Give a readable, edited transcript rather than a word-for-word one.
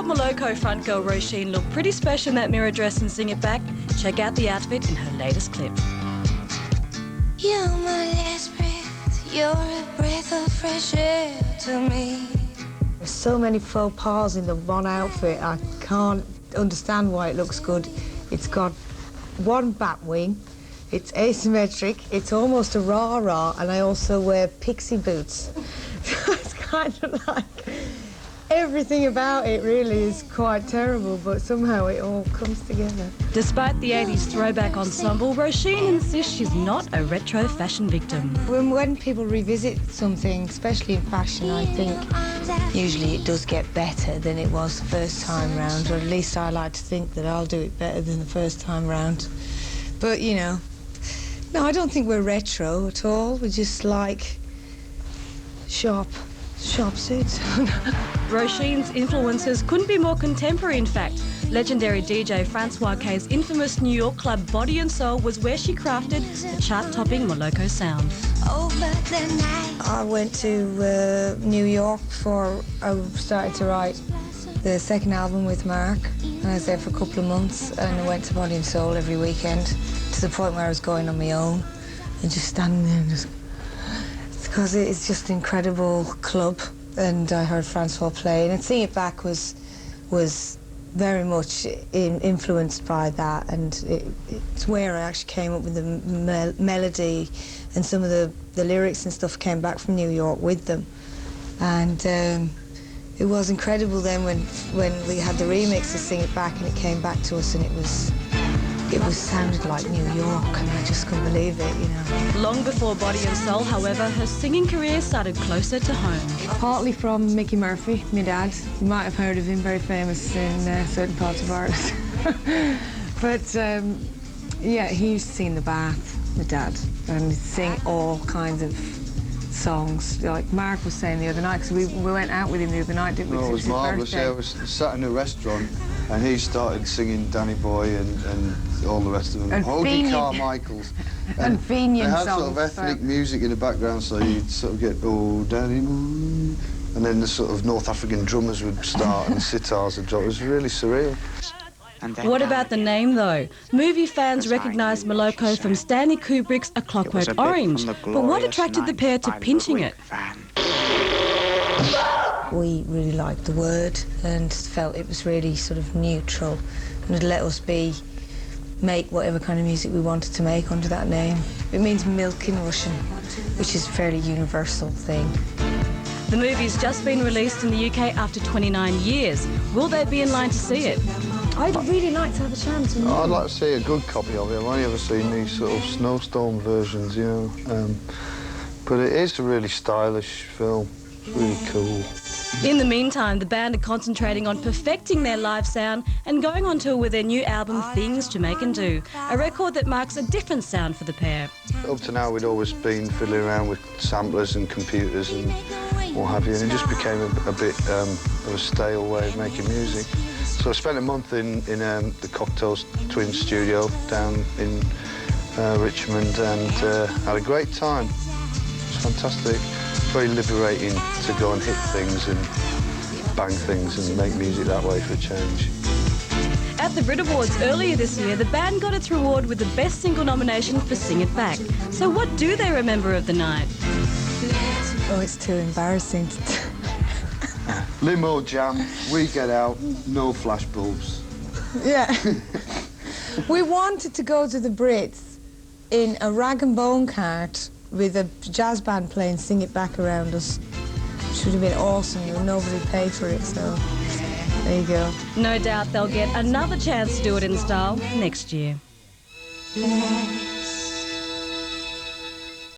thought Moloko frontgirl Róisín looked pretty special in that mirror dress and Sing It Back. Check out the outfit in her latest clip. You're my last breath, you're a breath of fresh air to me. There's so many faux pas in the one outfit, I can't understand why it looks good. It's got one bat wing, it's asymmetric, it's almost a rah-rah, and I also wear pixie boots. So it's kind of like everything about it really is quite terrible, but somehow it all comes together. Despite the 80s throwback ensemble, Róisín insists she's not a retro fashion victim. When people revisit something, especially in fashion, I think usually it does get better than it was the first time round, or at least I like to think that I'll do it better than the first time round. But, you know, no, I don't think we're retro at all. We're just like sharp suits. Róisín's influences couldn't be more contemporary, in fact. Legendary DJ Francois K's infamous New York club Body and Soul was where she crafted the chart-topping Moloko sound. I went to New York before I started to write the second album with Mark, and I was there for a couple of months, and I went to Body and Soul every weekend to the point where I was going on my own and just standing there and just... because it's just an incredible club, and I heard Francois play, and Sing It Back was very much influenced by that, and it's where I actually came up with the melody, and some of the lyrics and stuff came back from New York with them, and it was incredible then when we had the remix of Sing It Back and it came back to us, and it sounded like New York, and I just couldn't believe it, you know. Long before Body and Soul, however, her singing career started closer to home. Partly from Mickey Murphy, my dad. You might have heard of him, very famous in certain parts of Ireland. But, yeah, he used to sing in the bath, my dad, and he'd sing all kinds of songs. Like Mark was saying the other night, because we went out with him the other night, didn't we? No, it was marvellous. Yeah, I was sat in a restaurant and he started singing Danny Boy and all the rest of them. And Holding Carmichael's. And Fenian songs. They had songs, sort of ethnic music in the background, so you'd sort of get, oh, Danny Boy, and then the sort of North African drummers would start and sitars would drop. It was really surreal. What about the name, though? Movie fans recognise Moloko from Stanley Kubrick's A Clockwork Orange, but what attracted the pair to pinching it? We really liked the word and felt it was really sort of neutral, and it let us make whatever kind of music we wanted to make under that name. It means milk in Russian, which is a fairly universal thing. The movie's just been released in the UK after 29 years. Will they be in line to see it? I'd really like to have a chance. I'd like to see a good copy of it. I've only ever seen these sort of snowstorm versions, you know. But it is a really stylish film. It's really cool. In the meantime, the band are concentrating on perfecting their live sound and going on tour with their new album, Things to Make and Do, a record that marks a different sound for the pair. Up to now, we'd always been fiddling around with samplers and computers and what have you, and it just became a bit of a stale way of making music. So I spent a month in the Cocktails Twin studio down in Richmond and had a great time. It was fantastic. Very liberating to go and hit things and bang things and make music that way for a change. At the Brit Awards earlier this year, the band got its reward with the Best Single nomination for Sing It Back. So what do they remember of the night? Oh, it's too embarrassing. Limo jam, we get out, no flashbulbs. Yeah. We wanted to go to the Brits in a rag and bone cart with a jazz band playing Sing It Back around us, which would have been awesome, and nobody paid for it, so there you go. No doubt they'll get another chance to do it in style next year. Let